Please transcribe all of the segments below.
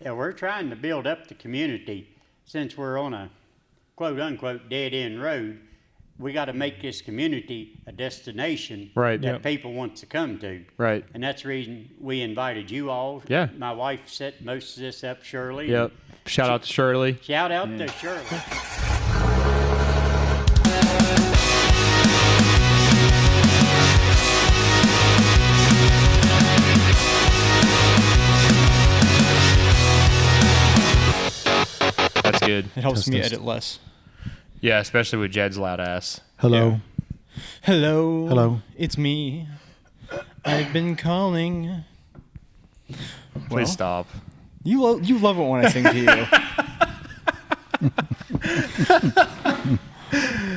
Yeah, we're trying to build up the community. Since we're on a quote-unquote dead-end road, we got to make this community a destination that people want to come to. Right. And that's the reason we invited you all. Yeah. My wife set most of this up, Shirley. Yep. Shout out to Shirley. Shout out to Shirley. That's good. It helps me edit less. Yeah, especially with Jed's loud ass. Hello. Yeah. Hello. Hello. It's me. I've been calling. Please stop. You love it when I sing to you.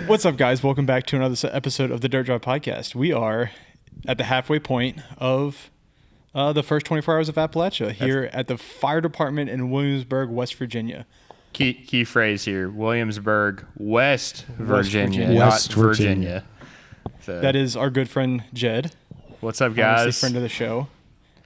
What's up, guys? Welcome back to another episode of the Dirt Drive Podcast. We are at the halfway point of the first 24 hours of Appalachia here at the fire department in Williamsburg, West Virginia. Key phrase here: Williamsburg, West Virginia, West not Virginia. So, That is our good friend Jed. what's up, Obviously guys? friend of the show.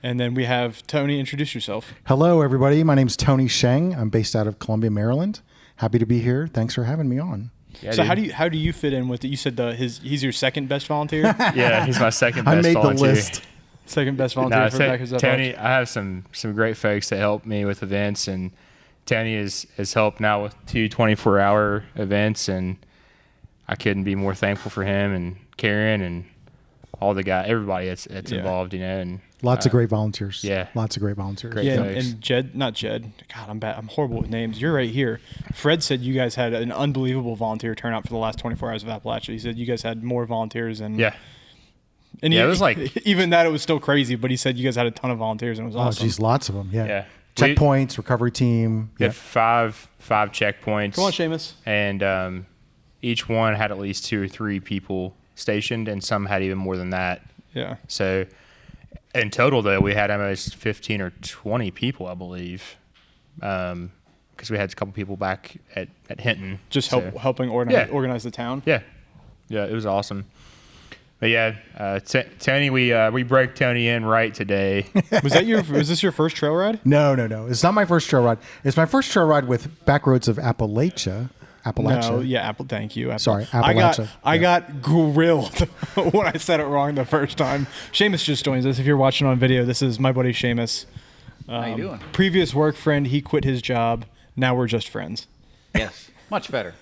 And then we have Tony. Introduce yourself. Hello, everybody. My name's Tony Sheng. I'm based out of Columbia, Maryland. Happy to be here. Thanks for having me on. Yeah, So dude. how do you fit in with it? You said he's your second best volunteer. Yeah, he's my second best I made volunteer. the list. Second best volunteer No, for Backers Up. Tony, I have some great folks that help me with events, and Tony has helped now with 2 24-hour events, and I couldn't be more thankful for him and Karen and all the guys, everybody that's involved, you know. And Lots of great volunteers. yeah. Lots of great volunteers. Great. Yeah, folks. and Jed, not Jed. God, I'm bad. I'm horrible with names. You're right here. Fred said you guys had an unbelievable volunteer turnout for the last 24 hours of Appalachia. He said you guys had more volunteers and yeah, and Yeah, it was like- even that it was still crazy. But he said you guys had a ton of volunteers and it was Oh, awesome. geez, lots of them. Yeah. yeah. Checkpoints, recovery team. We had five checkpoints. Come on, Seamus. And each one had at least 2 or 3 people stationed, and some had even more than that. Yeah. So in total, though, we had almost 15 or 20 people, I believe, because we had a couple people back at Hinton. Just So, helping Yeah. organize the town. Yeah, it was awesome. But yeah, Tony, we broke Tony in right today. Was this your first trail ride? No. It's not my first trail ride. It's my first trail ride with Backroads of Appalachia. No, yeah, Thank you. Sorry, Appalachia. I got grilled when I said it wrong the first time. Seamus just joins us. If you're watching on video, this is my buddy Seamus. How you doing? Previous work friend. He quit his job. Now we're just friends. Yes, much better.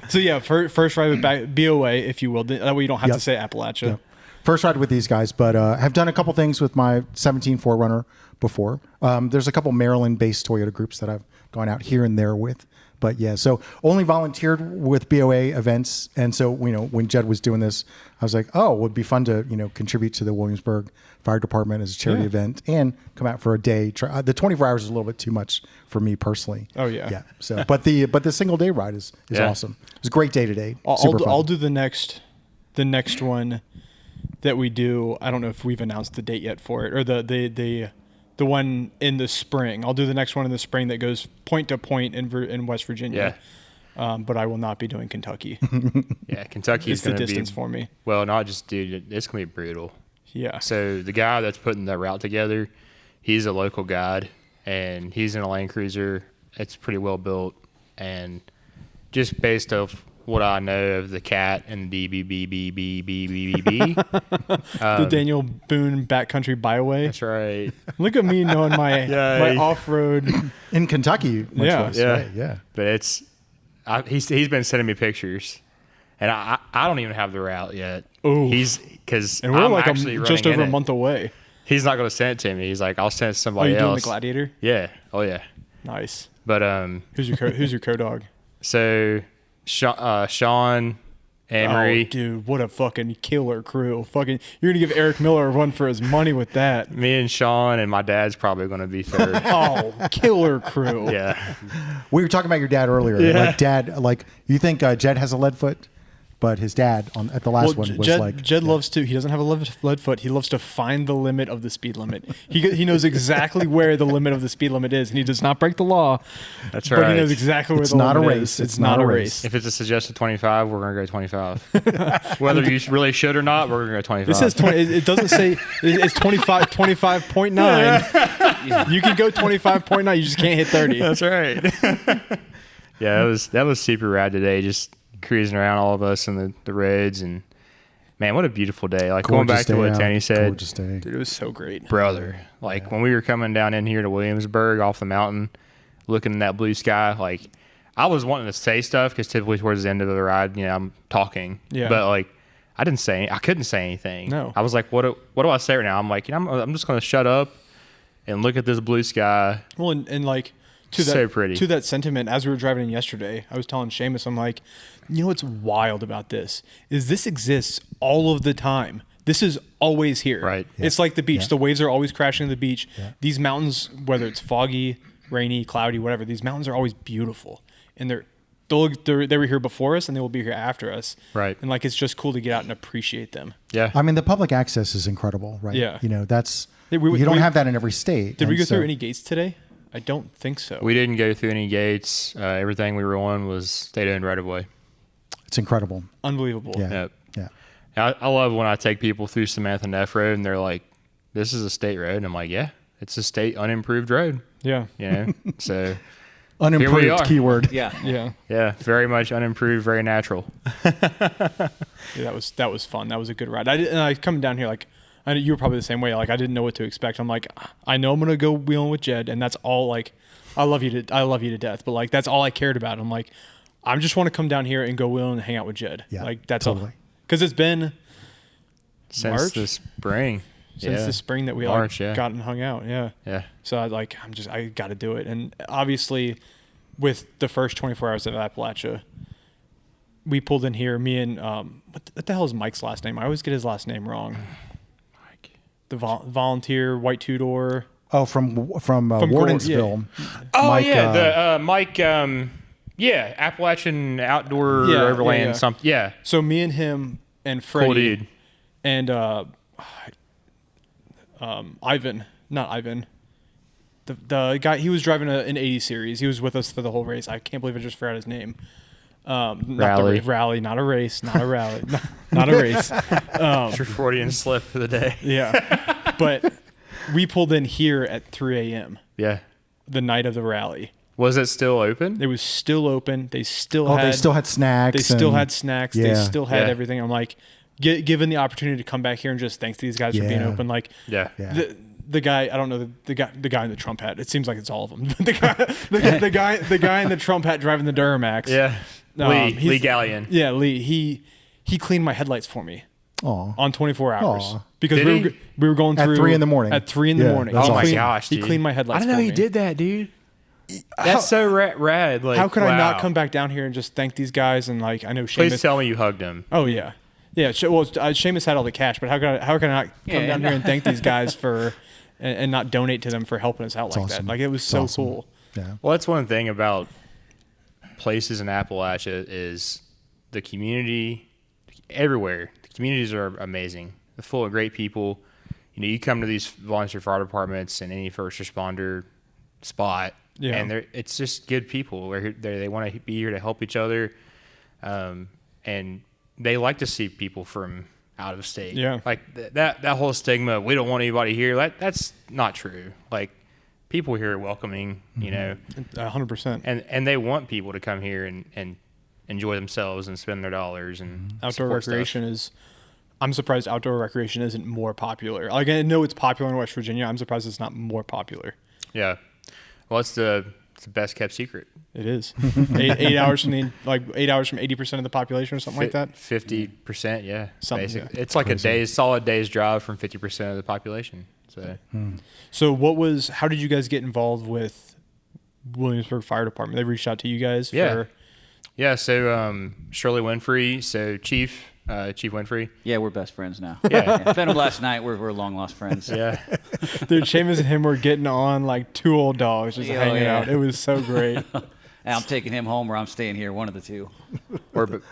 So yeah, first ride with BOA, if you will. That way you don't have to Yep. say Appalachia. Yep. First ride with these guys, but have done a couple things with my 17 4Runner before. There's a couple Maryland-based Toyota groups that I've gone out here and there with. But yeah, so only volunteered with BOA events. And so, when Jed was doing this, I was like, oh, it would be fun to, contribute to the Williamsburg Fire Department as a charity event and come out for a day. The 24 hours is a little bit too much for me personally. Oh, yeah. Yeah. So, but the single day ride is awesome. It was a great day today. I'll do the next one that we do. I don't know if we've announced the date yet for it, or the one in the spring. I'll do the next one in the spring that goes point to point in West Virginia. Yeah. But I will not be doing Kentucky. Yeah, Kentucky is It's the going to be distance for me. Well, not just dude, it's going to be brutal. Yeah. So the guy that's putting that route together, he's a local guide, and he's in a Land Cruiser. It's pretty well built, and just based off what I know of the cat and DBBBBBBBB. The Daniel Boone Backcountry Byway. That's right. Look at me knowing my Yeah. off-road. In Kentucky, much Yeah. less, Yeah. right? Yeah. But he's been sending me pictures, and I don't even have the route yet. Ooh. Because And we're I'm like actually just running over a in it. month away. He's not going to send it to me. He's like, I'll send it to Are somebody you doing the else. Gladiator? Yeah. Oh yeah. Nice. But Who's your co-dog? so Sean, Amory, Oh, dude, what a fucking killer crew. Fucking, you're going to give Eric Miller a run for his money with that. me and Sean, and my dad's probably going to be third. Oh, killer crew. Yeah. We were talking about your dad earlier. Yeah. Like, Dad, you think Jed has a lead foot? but his dad at the last one was Jed loves to. He doesn't have a lead foot. He loves to find the limit of the speed limit. He knows exactly where the limit of the speed limit is, and he does not break the law. That's right. But he knows exactly where the limit is. It's not a race. If it's a suggested 25, we're gonna go 25. Whether you really should or not, we're gonna go 25. It says 20. It doesn't say it's 25. 25.9. You can go 25.9. You just can't hit 30. That's right. Yeah, that was super rad today. Just cruising around, all of us in the roads, and man, what a beautiful day. Like, going back to what Tanny said, gorgeous day. Dude, it was so great, brother. Like, when we were coming down in here to Williamsburg off the mountain, looking in that blue sky, like, I was wanting to say stuff because typically towards the end of the ride, I'm talking. Yeah. But like, I couldn't say anything. No. I was like, what do I say right now? I'm like, I'm just gonna shut up and look at this blue sky. Well, and like, so pretty. To that sentiment, as we were driving in yesterday, I was telling Seamus, I'm like, you know what's wild about this is this exists all of the time. This is always here. Right. Yeah. It's like the beach. Yeah. The waves are always crashing to the beach. Yeah. These mountains, whether it's foggy, rainy, cloudy, whatever, these mountains are always they were here before us and they will be here after us. Right. And like, it's just cool to get out and appreciate them. Yeah. I mean, the public access is incredible, right? Yeah. That's we you don't have that in every state. Did we go through any gates today? I don't think so. We didn't go through any gates. Everything we were on was state-owned right of way. It's incredible. Unbelievable. Yeah. Yep. Yeah. I love when I take people through Samantha Neff Road and they're like, "This is a state road," and I'm like, "Yeah, it's a state unimproved road." Yeah. So Unimproved keyword. Yeah. Yeah. yeah, very much unimproved, very natural. Yeah, that was fun. That was a good ride. I coming down here, like, I know you were probably the same way. Like, I didn't know what to expect. I'm like, I know I'm gonna go wheeling with Jed, and that's all. Like, I love you to death, but like, that's all I cared about. I'm like, I just want to come down here and go wheeling and hang out with Jed. Yeah, like, that's totally. all. Because it's been Since March? the spring. Since the spring that we March, got and hung out. Yeah. Yeah. So I got to do it. And obviously, with the first 24 hours of Appalachia, we pulled in here. Me and what the hell is Mike's last name? I always get his last name wrong. Mike. The volunteer, white two-door. Oh, from Wardingsville. Yeah. Oh Mike, the Mike. Yeah, Appalachian Outdoor Overland something. Yeah. So me and him and Freddie Cool dude. and Ivan, not Ivan. The guy, he was driving an 80 series. He was with us for the whole race. I can't believe I just forgot his name. Rally, not a race, not a rally, not a race. Your Freudian slip for the day. Yeah, but we pulled in here at 3 a.m. Yeah. the night of the rally. Was it still open? It was still open. They still they still had snacks. They still had snacks. Yeah. They still had Yeah. everything. I'm like, given the opportunity to come back here and just thanks to these guys for being Yeah. open. Like, Yeah. Yeah. the guy, I don't know, the guy in the Trump hat. It seems like it's all of them. the guy in the Trump hat driving the Duramax. Yeah. Lee Gallion. Yeah, Lee. He cleaned my headlights for me. Aw. On 24 hours. Aw. Because Did we were going At through 3 in the morning. At 3 in the Yeah, morning. that's Oh my awesome. gosh, He dude. cleaned my headlights. I didn't know for he me. did that, dude. That's so rad. Like, How could I not wow. come back down here and just thank these guys? And like, I know Please Seamus. tell me you hugged him. Oh yeah, yeah. Seamus had all the cash, but how can I not come down here and thank these guys for and not donate to them for helping us out like awesome. that? Like, it was so awesome. cool. Yeah. Well, that's one thing about places in Appalachia is the community everywhere. The communities are amazing. They're full of great people. You come to these volunteer fire departments and any first responder spot, and it's just good people. They want to be here to help each other, and they like to see people from out of state. Yeah, like that whole stigma. We don't want anybody here. That's not true. Like, people here are welcoming. You know, 100%. and they want people to come here and enjoy themselves and spend their dollars and Outdoor support recreation stuff. is. I'm surprised outdoor recreation isn't more popular. Like, I know it's popular in West Virginia. I'm surprised it's not more popular. Yeah. Well, it's the best kept secret. It is 8 hours from 80% of the population or something like that. 50%, yeah. Something, basically. yeah. It's like a solid day's drive from 50% of the population. So How did you guys get involved with Williamsburg Fire Department? They reached out to you guys Yeah. So Shirley Winfrey, so Chief Winfrey. Yeah, we're best friends now. Yeah. Spent last night. We're long lost friends. Yeah. Dude, Seamus and him were getting on like two old dogs just hanging out. It was so great. And I'm taking him home or I'm staying here, one of the two.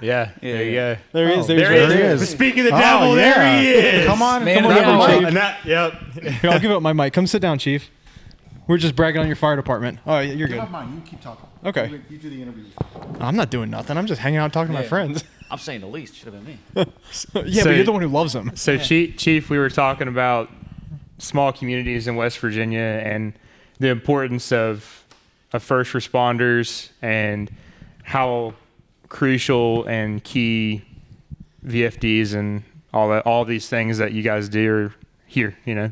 Yeah, there you go. There he is. There he is. Speaking of the devil, there he is. Come on, Man come of on the up, hour. Chief. Yep. Here, I'll give up my mic. Come sit down, Chief. We're just bragging on your fire department. Oh, you're Give good. up mine. You keep talking. Okay. You do the interviews. I'm not doing nothing. I'm just hanging out talking to my friends. I'm saying the least. Should have been me. Yeah, So- but you're the one who loves them. So, Chief, we were talking about small communities in West Virginia and the importance of first responders and how crucial and key VFDs and all these things that you guys do are here. Yeah.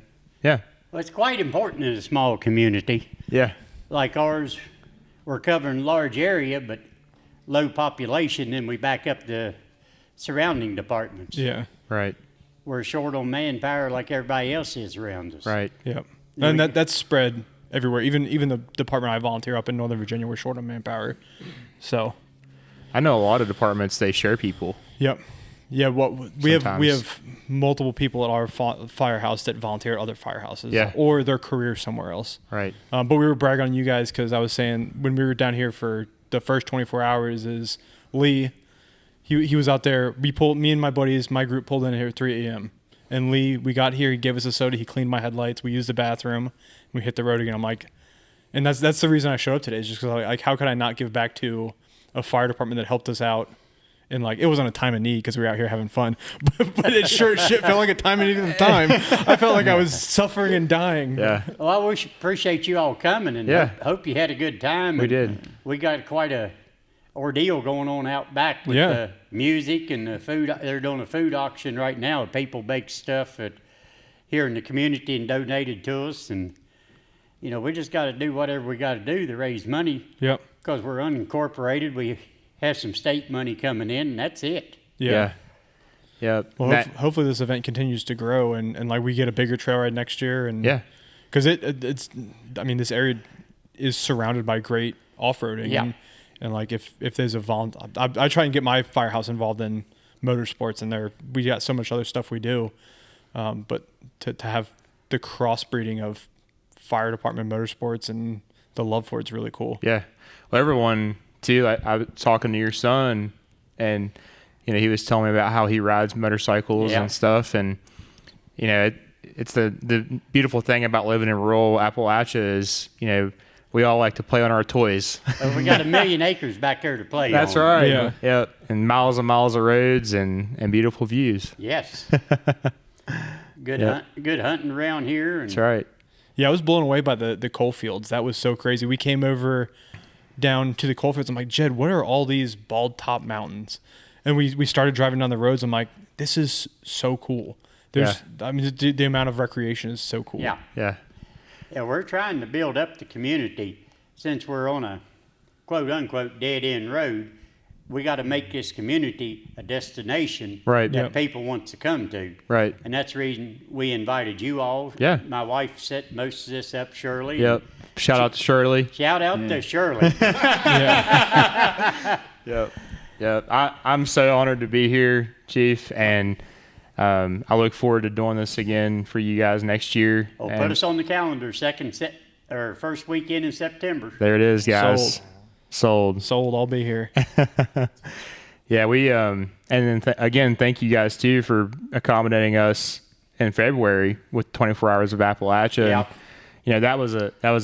Well, it's quite important in a small community Yeah. like ours. We're covering a large area, but low population, and we back up the surrounding departments. Yeah. Right. We're short on manpower like everybody else is around us. Right. Yep. And that's spread everywhere. Even the department I volunteer up in Northern Virginia, we're short on manpower. So. I know a lot of departments, they share people. Yep. Yeah. We Sometimes. have multiple people at our firehouse that volunteer at other firehouses. Yeah. Or their career somewhere else. Right. But we were bragging on you guys because I was saying when we were down here for the first 24 hours is Lee. He was out there. Me and my buddies, my group pulled in here at 3 a.m. And Lee, we got here. He gave us a soda. He cleaned my headlights. We used the bathroom. We hit the road again. I'm like, and that's the reason I showed up today. Is just because like how could I not give back to a fire department that helped us out? And like it wasn't a time of need because we were out here having fun, but it sure as shit felt like a time of need at the time. I felt like I was suffering and dying. Yeah. Well, I appreciate you all coming, and Yeah. hope you had a good time. We And did. We got quite a ordeal going on out back with Yeah. the music and the food. They're doing a food auction right now. People bake stuff here in the community and donated to us, and we just got to do whatever we got to do to raise money. Yep. Because we're unincorporated. We have some state money coming in, and that's it. Yeah. Yeah. Well, hopefully this event continues to grow and like we get a bigger trail ride next year. And Yeah. because it's, I mean, this area is surrounded by great off-roading. Yeah. And like if there's I try and get my firehouse involved in motorsports, and we got so much other stuff we do. But to have the crossbreeding of fire department motorsports and the love for it's really cool. Yeah. Well, everyone too. I was talking to your son, and he was telling me about how he rides motorcycles Yeah. and stuff, and it's the beautiful thing about living in rural Appalachia is we all like to play on our toys. We got 1 million acres back there to play That's on. right. Yeah. Yeah. And miles of roads and beautiful views. Yes. Good Yeah. good hunting around here. And That's right. Yeah, I was blown away by the coal fields. That was so crazy. We came over down to the coal fields. I'm like, Jed, what are all these bald top mountains? And we started driving down the roads. I'm like, this is so cool. I mean, the amount of recreation is so cool. Yeah. Yeah. Yeah, we're trying to build up the community. Since we're on a quote-unquote dead-end road, we got to make this community a destination Right. that Yep. people want to come to. Right. And that's the reason we invited you all. Yeah. My wife set most of this up, Shirley. Yep. Shout out to Shirley. Shout out to Shirley. Yep. Yep. I'm so honored to be here, Chief, and I look forward to doing this again for you guys next year. Well, And put us on the calendar, first weekend in September. there it is, guys. Sold. Sold. I'll be here. Yeah, we and then again, thank you guys too for accommodating us in February with 24 Hours of Appalachia. Yeah. And, that was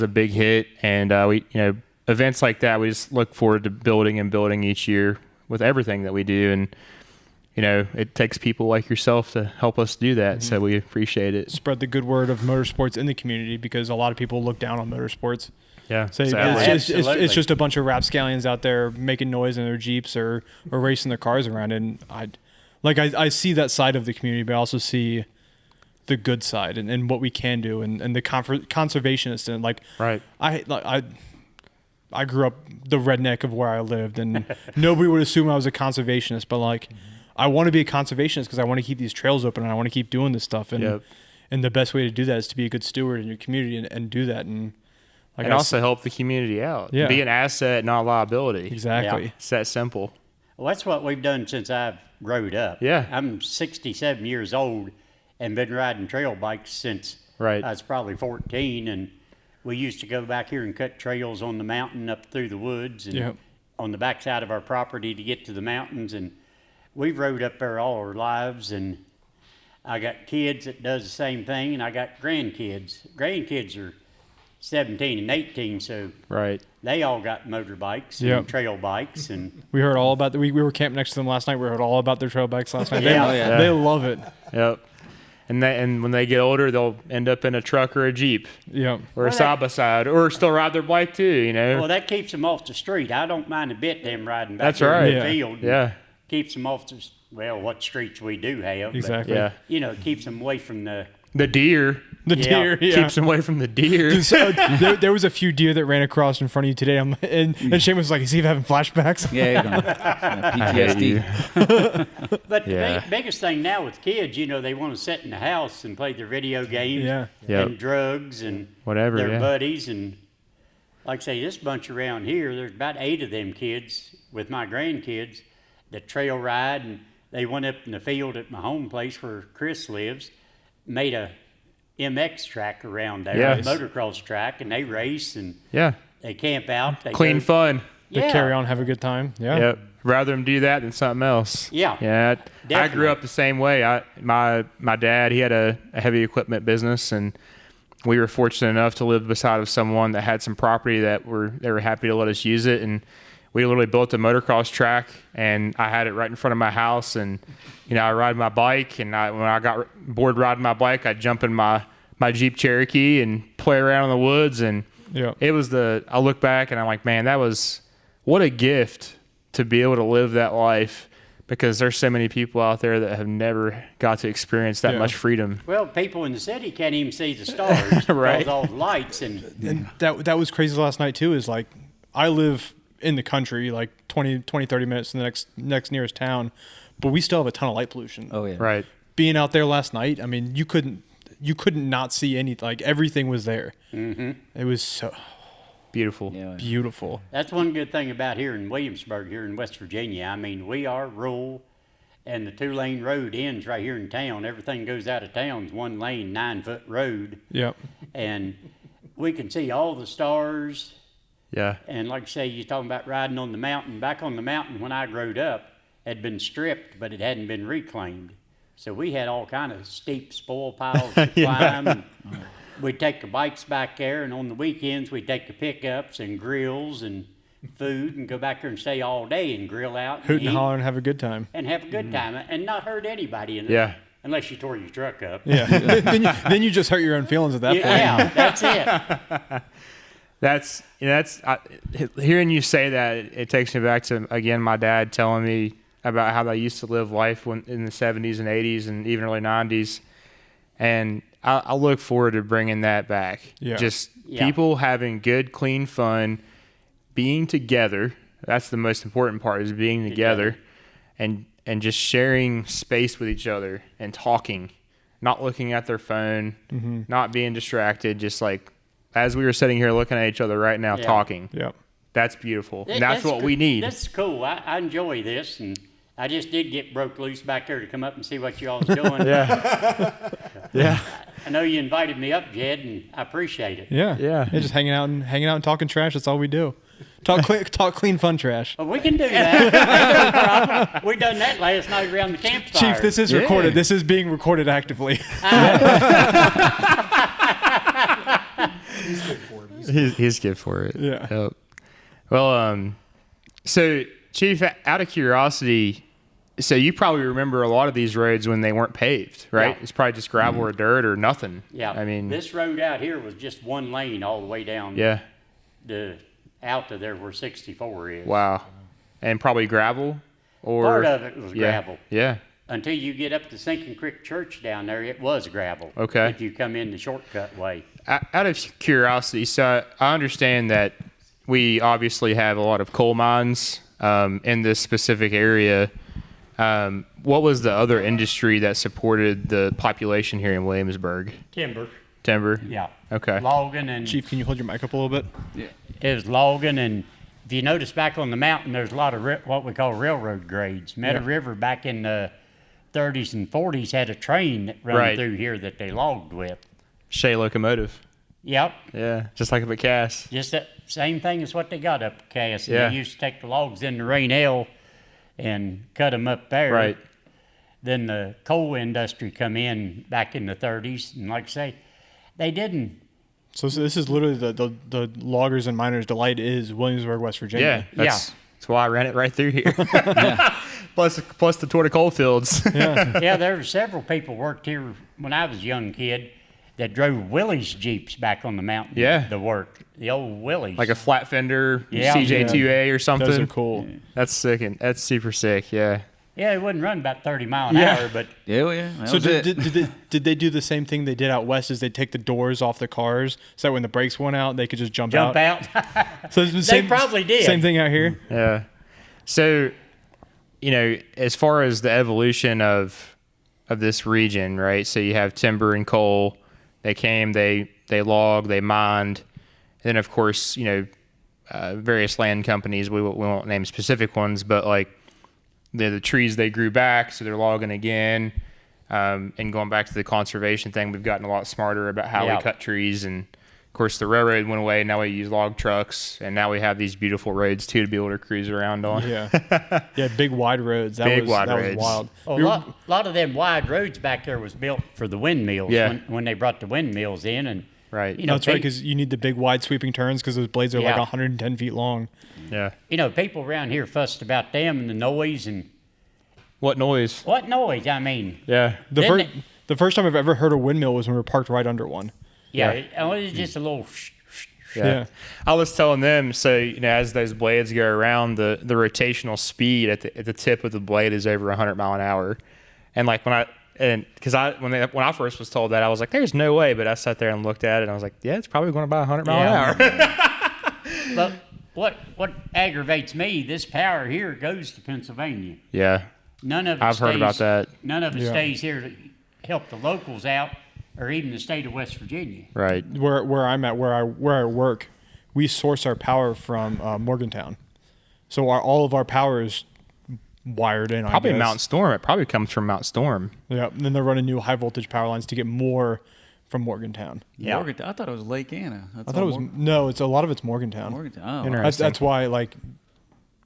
a big hit, and we events like that we just look forward to building each year with everything that we do, and it takes people like yourself to help us do that, so we appreciate it. Spread the good word of motorsports in the community because a lot of people look down on motorsports. Yeah, So sadly. Absolutely. it's just a bunch of rapscallions out there making noise in their Jeeps or racing their cars around. And I see that side of the community, but I also see the good side and what we can do and the conservationists and Right. I grew up the redneck of where I lived, and nobody would assume I was a conservationist, but I want to be a conservationist because I want to keep these trails open and I want to keep doing this stuff. And Yep. and the best way to do that is to be a good steward in your community and do that. And And also help the community out. Yeah. Be an asset, not a liability. exactly. Yeah. It's that simple. Well, that's what we've done since I've growed up. Yeah. I'm 67 years old and been riding trail bikes since Right. I was probably 14. And we used to go back here and cut trails on the mountain up through the woods and Yep. on the backside of our property to get to the mountains, and we've rode up there all our lives. And I got kids that does the same thing, and I got grandkids. Grandkids are 17 and 18, so Right. they all got motorbikes and Yep. trail bikes, and We heard all about we were camping next to them last night. We heard all about their trail bikes last night. Yeah. Oh, yeah. They love it. Yep. And when they get older, they'll end up in a truck or a Jeep Yep. or a Well, side by side, or still ride their bike too. You know. well, that keeps them off the street. I don't mind a bit them riding back That's there right. in the Yeah. field. and Yeah. keeps them off the what streets we do have. Exactly. Yeah. But, you know, it keeps them away from the. The deer The Yeah. deer. Yeah. keeps them away from the deer. So, there was a few deer that ran across in front of you today, and Shane was like, "Is he having flashbacks?" Yeah, you're gonna, PTSD. But Yeah. the biggest thing now with kids, you know, they want to sit in the house and play their video games Yeah. Yep. and drugs and Whatever, their yeah. buddies. And like I say, this bunch around here, there's about 8 of them kids with my grandkids that trail ride. And they went up in the field at my home place where Chris lives, made a MX track around there, Yes. a motocross track, and they race and Yeah. they camp out. They Clean go- fun. They Yeah. carry on, have a good time. Yeah. Yep. Rather them do that than something else. Yeah. Yeah. I Definitely. grew up the same way. My dad, he had a heavy equipment business, and we were fortunate enough to live beside of someone that had some property that they were happy to let us use it. And we literally built a motocross track, and I had it right in front of my house. And, you know, I ride my bike, and when I got bored riding my bike, I'd jump in my Jeep Cherokee and play around in the woods. And Yeah. I look back and I'm like, man, what a gift to be able to live that life, because there's so many people out there that have never got to experience that Yeah. much freedom. Well, people in the city can't even see the stars Right. because all the lights and And that was crazy last night too. Is like, I live in the country, like 20, 30 minutes to the next nearest town, but we still have a ton of light pollution. Oh yeah. Right. Being out there last night, I mean, you couldn't not see any, like everything was there. Mm-hmm. It was so Beautiful. Yeah. beautiful. that's one good thing about here in Williamsburg, here in West Virginia. I mean, we are rural, and the 2-lane road ends right here in town. Everything goes out of town's 1 lane, 9-foot road, Yep. and we can see all the stars. Yeah. And like I say, you're talking about riding on the mountain. Back on the mountain when I growed up, had been stripped, but it hadn't been reclaimed. So we had all kind of steep spoil piles to climb. And we'd take the bikes back there, and on the weekends we'd take the pickups and grills and food and go back there and stay all day and grill out Hoot and eat holler and have a good time. and have a good time and not hurt anybody in it. Yeah. Unless you tore your truck up. Yeah. then you just hurt your own feelings at that point. Yeah, that's it. Hearing you say that, it takes me back to, again, my dad telling me about how they used to live life in the 70s and 80s and even early 90s. And I look forward to bringing that back. Yeah. Just Yeah. people having good, clean fun, being together. That's the most important part, is being together. And just sharing space with each other and talking, not looking at their phone, not being distracted, just like as we were sitting here looking at each other right now, Yeah. talking. Yep. That's beautiful. And that's what cool. we need. That's cool. I enjoy this, and I just did get broke loose back there to come up and see what you all was doing. Yeah. Yeah. I know you invited me up, Jed, and I appreciate it. Yeah. Yeah. Just hanging out and talking trash. That's all we do. Talk clean, fun trash. Well, we can do that. Ain't no problem. We done that last night around the campfire. Chief, this is Yeah. recorded. This is being recorded actively. He's good for it. Yeah. Yep. Well, so Chief, out of curiosity, so you probably remember a lot of these roads when they weren't paved, right? Yeah. It's probably just gravel or dirt or nothing. Yeah. I mean, this road out here was just 1 lane all the way down yeah. out to there where 64 is. Wow. And probably gravel or Part of it was yeah. gravel. Yeah. Until you get up to Sinking Creek Church down there, it was gravel. Okay. If you come in the shortcut way. Out of curiosity, so I understand that we obviously have a lot of coal mines in this specific area. What was the other industry that supported the population here in Williamsburg? Timber. Timber? Yeah. Okay. Logging and Chief, can you hold your mic up a little bit? it was logging, and if you notice back on the mountain, there's a lot of what we call railroad grades. Meadow Yeah. River back in the 30s and 40s had a train that run Right. through here that they logged with. Shea locomotive. Yep. Yeah, just like a Cass. Just that same thing as what they got up at Cass. Yeah. They used to take the logs in the Rainelle and cut them up there. Right. Then the coal industry come in back in the 30s, and like I say, they didn't. So this is literally the loggers and miners' delight is Williamsburg, West Virginia. Yeah, that's why I ran it right through here. Plus the Tour de Coal fields. Yeah, there were several people worked here when I was a young kid that drove Willys Jeeps back on the mountain. Yeah. To work. The old Willys. Like a flat fender Yeah. CJ2A or something. Those are cool. That's sick. And that's super sick. Yeah. Yeah, it wouldn't run about 30 mile an Yeah. hour, but Yeah, well, yeah. That So was it. did they do the same thing they did out west? Is they take the doors off the cars so that when the brakes went out, they could just jump jump out. So it's the They same, probably did. Same thing out here. Yeah. So, as far as the evolution of this region, right? So you have timber and coal. They came, they logged, they mined. And then, of course, various land companies, we won't name specific ones, but like the trees, they grew back, so they're logging again. And going back to the conservation thing, we've gotten a lot smarter about how Yeah. we cut trees. And, of course, the railroad went away. Now we use log trucks. And now we have these beautiful roads, too, to be able to cruise around on. Yeah. Yeah, big wide roads. That Big was wide that roads. was wild. Well, a lot of them wide roads back there was built for the windmills Yeah. when they brought the windmills in. And, Right. That's right, because you need the big wide sweeping turns because those blades are like Yeah. 110 feet long. Yeah. people around here fussed about them and the noise and What noise? what noise? I mean, Yeah. Didn't The first time I've ever heard a windmill was when we were parked right under one. yeah, Yeah. it was just a little. Yeah. I was telling them, so as those blades go around, the rotational speed at the tip of the blade is over 100 mile an hour, and like when I first was told that, I was like, "There's no way," but I sat there and looked at it, and I was like, "Yeah, it's probably going about 100 mile an hour." But what aggravates me, this power here goes to Pennsylvania. Yeah, None of it I've heard about that. None of it Yeah. stays here to help the locals out, or even the state of West Virginia. right. Where I'm at, where I work, we source our power from Morgantown. So all of our power is wired in. Probably I guess. Mount Storm. It probably comes from Mount Storm. Yeah, and then they're running new high voltage power lines to get more from Morgantown. Yeah. Morgantown. I thought it was Lake Anna. I thought it was no. It's a lot of it's Morgantown. Morgantown. Oh, Interesting. That's why like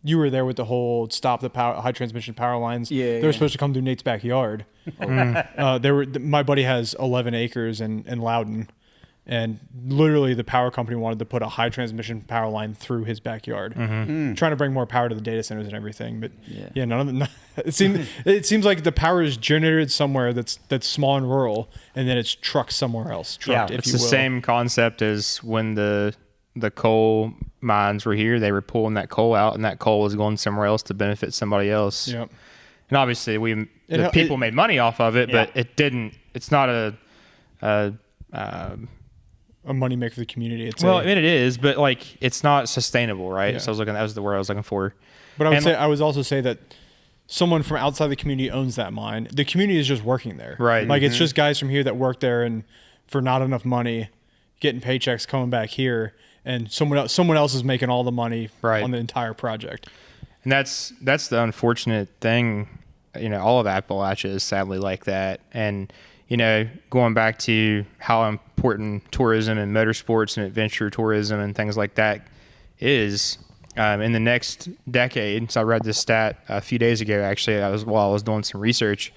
you were there with the whole stop the power high transmission power lines. Yeah, they were supposed to come through Nate's backyard. My buddy has 11 acres in Loudon, and literally the power company wanted to put a high transmission power line through his backyard, trying to bring more power to the data centers and everything. But yeah, none of the, it seems like the power is generated somewhere that's small and rural, and then it's trucked somewhere else. Trucked, if It's you the will. same concept as when the coal mines were here. They were pulling that coal out, and that coal was going somewhere else to benefit somebody else. Yep. And obviously, the people made money off of it, but it didn't. It's not A money maker for the community. It's well, it is, but like it's not sustainable, right? Yeah. So that was the word I was looking for. But I would also say that someone from outside the community owns that mine. The community is just working there. Right. Like it's just guys from here that work there and for not enough money, getting paychecks coming back here, and someone else is making all the money on the entire project. And that's the unfortunate thing. All of Appalachia is sadly like that. And going back to how important tourism and motorsports and adventure tourism and things like that is in the next decade. So I read this stat a few days ago, actually, while I was doing some research.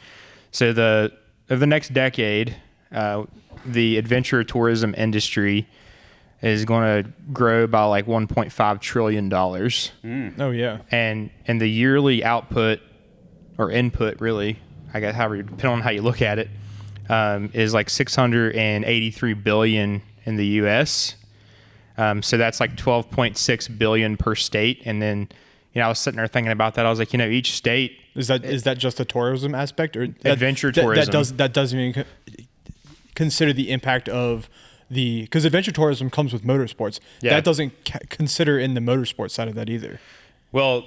So of the next decade, the adventure tourism industry is going to grow by like $1.5 trillion. Oh yeah. And the yearly output or input, really, I guess, depending on how you look at it, is like 683 billion in the U.S. So that's like 12.6 billion per state. And then, I was sitting there thinking about that. I was like, each state is that just the tourism aspect or adventure tourism? That doesn't even consider the impact of because adventure tourism comes with motorsports. Yeah. That doesn't consider in the motorsports side of that either. Well,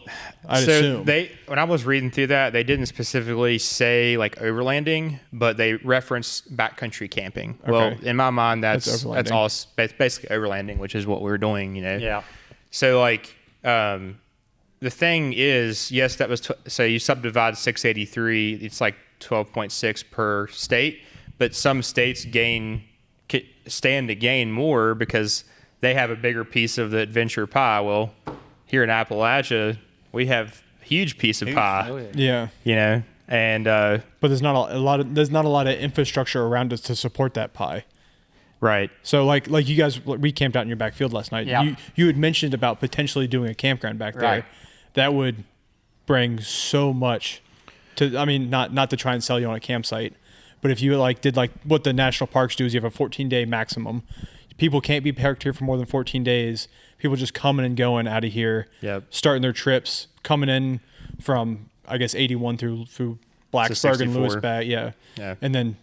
I'd so assume. when I was reading through that, they didn't specifically say like overlanding, but they referenced backcountry camping. Okay. Well, in my mind, that's overlanding. all basically overlanding, which is what we were doing, Yeah. So like, the thing is, yes, that was so you subdivide 683, it's like 12.6 per state, but some states gain stand to gain more because they have a bigger piece of the adventure pie. Well, here in Appalachia, we have a huge piece of pie. Oh, yeah. Yeah. You know, and But there's not a lot of infrastructure around us to support that pie. right. So like you guys, we camped out in your backfield last night. Yeah. You had mentioned about potentially doing a campground back there. Right. That would bring so much to. I mean, not to try and sell you on a campsite, but if you did what the national parks do is you have a 14-day maximum. People can't be parked here for more than 14 days. People just coming and going out of here, Yep. starting their trips, coming in from I guess 81 through Blacksburg and 64. Lewisburg, Yeah. and then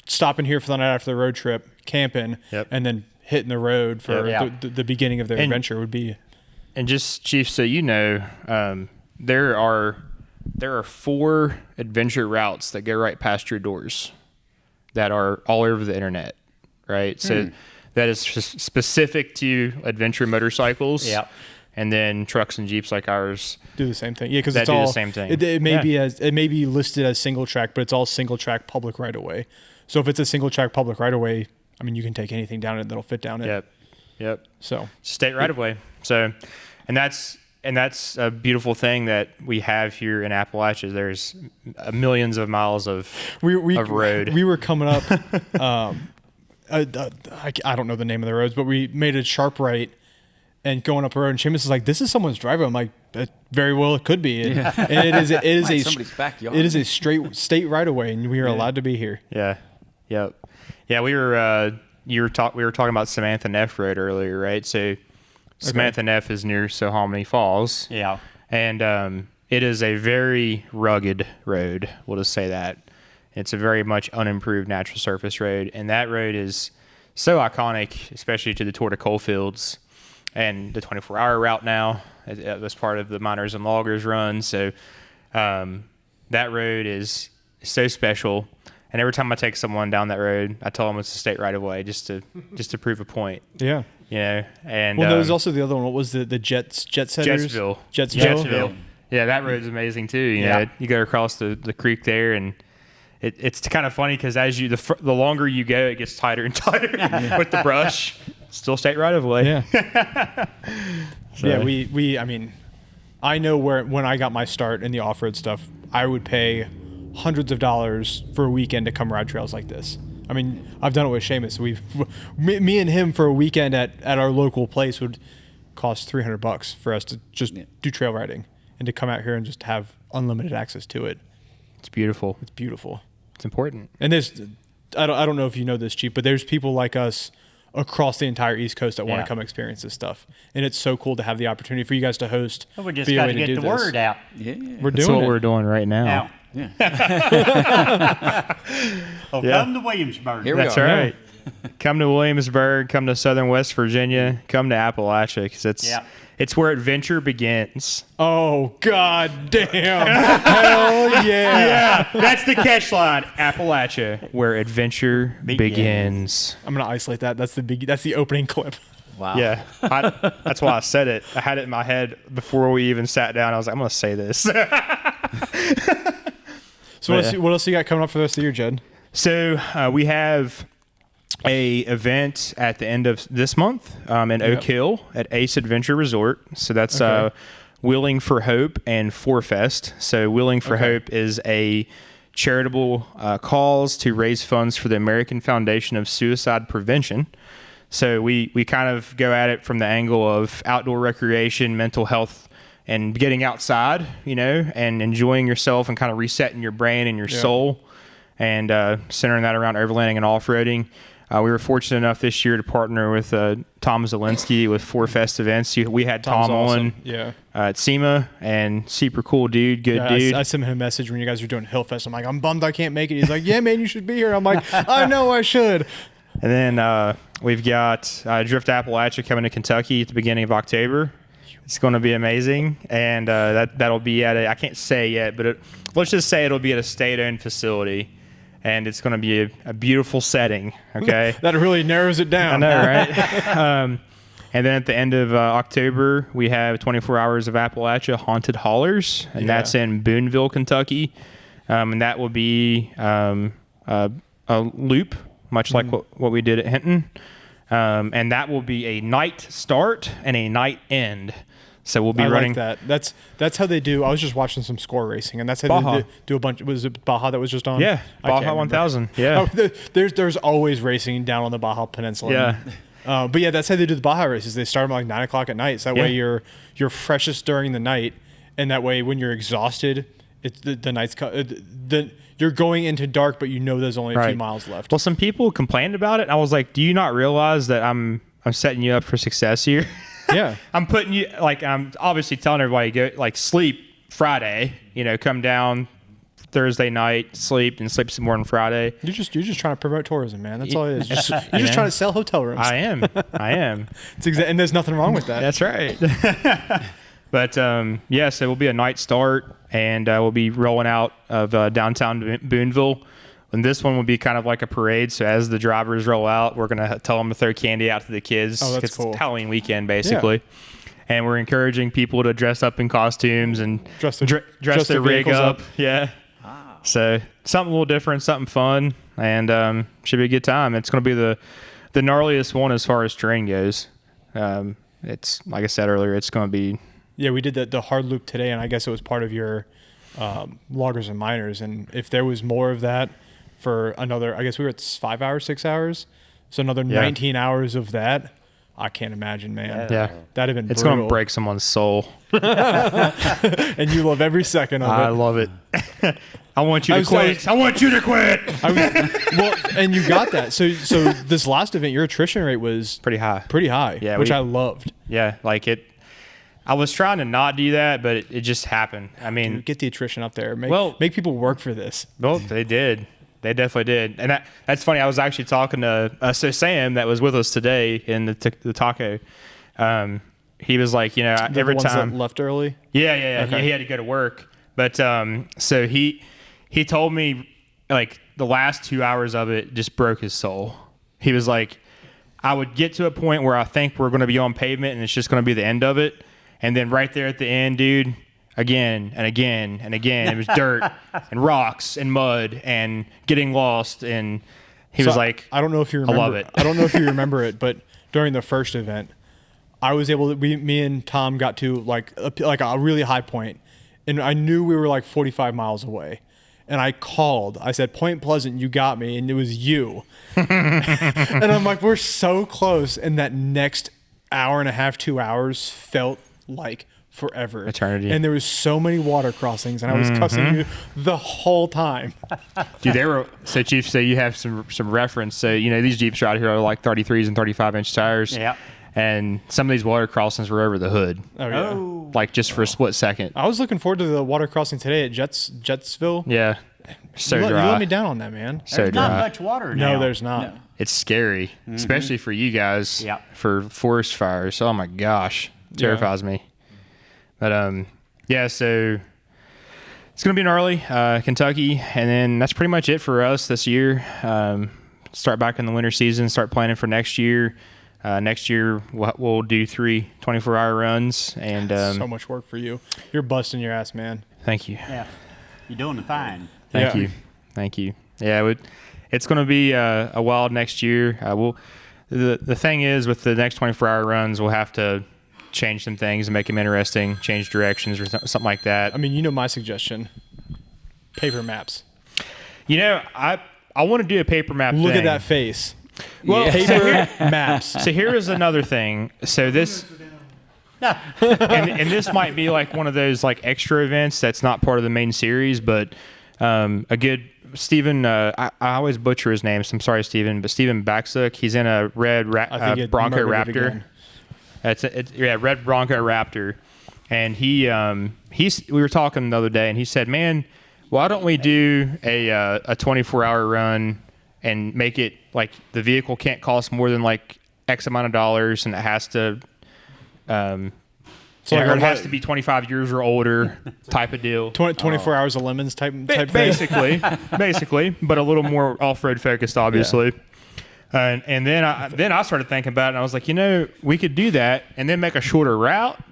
stopping here for the night after the road trip, camping, Yep. and then hitting the road for Yep. the beginning of their adventure would be. And just, Chief, so you know, there are 4 adventure routes that go right past your doors that are all over the internet, right? So that is specific to adventure motorcycles. Yep. And then trucks and Jeeps like ours. Do the same thing, yeah, because That it's do the all same thing. It may Yeah. be listed as single track, but it's all single track public right of way. So if it's a single track public right of way, I mean, you can take anything down it that'll fit down it. Yep. So State right of way. So, and that's a beautiful thing that we have here in Appalachia. There's millions of miles of road. We were coming up. I don't know the name of the roads, but we made a sharp right and going up a road. And Seamus is like, "This is someone's driveway." I'm like, "Very well, it could be." And it is Like somebody's backyard. It is a straight state right of way, and we are allowed to be here. Yeah. Yep. Yeah, we were we were talking about Samantha Neff Road earlier, right? So Samantha Neff is near Snohomish Falls. Yeah. And it is a very rugged road. We'll just say that. It's a very much unimproved natural surface road, and that road is so iconic, especially to the Tour de Coalfields and the 24-hour route now. It was part of the Miners and Loggers run, so that road is so special. And every time I take someone down that road, I tell them it's a state right of way, just to prove a point. Yeah. You know, and Well, there was also the other one. What was the jet setters? Jetsville. Yeah, that road's amazing too. You know, you go across the creek there, and it's kind of funny because as the longer you go, it gets tighter and tighter with the brush. Still state right of way. Yeah. Yeah. We. I mean, I know when I got my start in the off-road stuff, I would pay hundreds of dollars for a weekend to come ride trails like this. I mean, I've done it with Seamus. Me and him for a weekend at our local place would cost $300 for us to just do trail riding and to come out here and just have unlimited access to it. It's beautiful. It's beautiful. It's important. And I don't know if you know this, Chief, but there's people like us across the entire East Coast that want to come experience this stuff. And it's so cool to have the opportunity for you guys to host. Well, we just got to get the word out. Yeah. We're That's doing what it. we're doing right now. Now. Yeah. Come to Williamsburg. Here we That's are. right. Come to Williamsburg. Come to Southern West Virginia. Come to Appalachia because it's where adventure begins. Oh, God damn. Hell yeah. Yeah, that's the catch line. Appalachia, where adventure begins. I'm going to isolate that. That's the opening clip. Wow. Yeah, that's why I said it. I had it in my head before we even sat down. I was like, I'm going to say this. So what else you got coming up for the rest of the year, Jed? So we have a event at the end of this month in Oak Hill at Ace Adventure Resort. So that's Wheeling for Hope and Forfest. So Wheeling for Hope is a charitable cause to raise funds for the American Foundation of Suicide Prevention. So we kind of go at it from the angle of outdoor recreation, mental health, and getting outside, you know, and enjoying yourself and kind of resetting your brain and your soul, and centering that around overlanding and off-roading. We were fortunate enough this year to partner with Tom Zielinski with Forfest Events. We had Tom on at SEMA, and super cool dude, good dude. I sent him a message when you guys were doing Hillfest. I'm like, I'm bummed I can't make it. He's like, yeah, man, you should be here. I'm like, I know I should. And then we've got Drift Appalachia coming to Kentucky at the beginning of October. It's going to be amazing, and that'll be at I can't say yet, but let's just say it'll be at a state-owned facility, and it's going to be a beautiful setting, okay? That really narrows it down. I know, right? And then at the end of October, we have 24 Hours of Appalachia Haunted Haulers, and that's in Booneville, Kentucky, and that will be a loop much like what we did at Hinton. And that will be a night start and a night end. So we'll be running like that. That's how they do. I was just watching some score racing, and that's how Baja. they do a bunch. Was it Baja that was just on? Yeah, I can't Baja remember. 1000. Yeah. Oh, there's always racing down on the Baja Peninsula. Yeah. But yeah, that's how they do the Baja races. They start them like 9 o'clock at night. So that way you're freshest during the night, and that way when you're exhausted, it's the night's you're going into dark, but you know there's only a few miles left. Well, some people complained about it, and I was like, "Do you not realize that I'm setting you up for success here?" Yeah. I'm putting you I'm obviously telling everybody go sleep Friday, come down Thursday night, sleep and sleep some more on Friday. You're just trying to promote tourism, man. That's all it is. You're just trying to sell hotel rooms. I am. And there's nothing wrong with that. That's right. But so it will be a night start, and we'll be rolling out of downtown Boonville. And this one will be kind of like a parade. So as the drivers roll out, we're going to tell them to throw candy out to the kids. Oh, that's cool. It's Halloween weekend, basically. Yeah. And we're encouraging people to dress up in costumes and dress their rig up. Yeah. Wow. So something a little different, something fun, and should be a good time. It's going to be the gnarliest one as far as terrain goes. It's like I said earlier, it's going to be. Yeah, we did the hard loop today, and I guess it was part of your loggers and miners. And if there was more of that, for another, I guess we were at 5 hours, 6 hours. So another 19 hours of that. I can't imagine, man. Yeah. That'd have been It's brutal. going to break someone's soul. And you love every second of it. I love it. I want you to quit. I want you to quit. Well, and you got that. So this last event, your attrition rate was pretty high. Yeah, which I loved. Yeah, I was trying to not do that, but it just happened. I mean, dude, get the attrition up there. Make people work for this. Well, they did. They definitely did. And that's funny. I was actually talking to Sam that was with us today in the taco. He was like, every time that left early. Yeah. Okay. He had to go to work, but so he told me like the last 2 hours of it just broke his soul. He was like, I would get to a point where I think we're going to be on pavement and it's just going to be the end of it, and then right there at the end, dude. Again and again and again. It was dirt and rocks and mud and getting lost. And he was like, I don't know if you remember. I love it. I don't know if you remember it, but during the first event, I was able to, me and Tom got to like a really high point, and I knew we were like 45 miles away. And I called. I said, Point Pleasant, you got me. And it was you. And I'm like, we're so close. And that next hour and a half, 2 hours felt like forever. Eternity. And there was so many water crossings, and I was cussing you the whole time. Dude, so Chief, so you have some reference. So, these Jeeps out here are like 33s and 35-inch tires. Yeah. And some of these water crossings were over the hood. Oh, yeah. Like just for a split second. I was looking forward to the water crossing today at Jetsville. Yeah. So you dry. You let me down on that, man. So There's dry. not much water now. No, there's not. No. It's scary, especially for you guys. Yeah. For forest fires. Oh my gosh. Terrifies me. But so it's gonna be gnarly, Kentucky, and then that's pretty much it for us this year. Start back in the winter season, start planning for next year. Next year we'll do 3 24-hour runs, and so much work for you. You're busting your ass, man. Thank you. Yeah, you're doing fine. Thank you. Yeah, it's gonna be a wild next year. The thing is with the next 24-hour runs, we'll have to change some things and make them interesting, change directions or something like that. I mean, my suggestion, paper maps. I want to do a paper map Look thing. at that face. Well, paper maps. So here is another thing. So this, and this might be like one of those like extra events that's not part of the main series, but a good Steven, I always butcher his name, so I'm sorry, Steven, but Steven Backsook, he's in a red Bronco Raptor. Red Bronco Raptor, and we were talking the other day, and he said, "Man, why don't we do a 24-hour run and make it like the vehicle can't cost more than like X amount of dollars, and it has to, it has to be 25 years or older type of deal. 24 hours of lemons type basically, but a little more off-road focused, obviously." Yeah. And then I started thinking about it, and I was like, we could do that and then make a shorter route,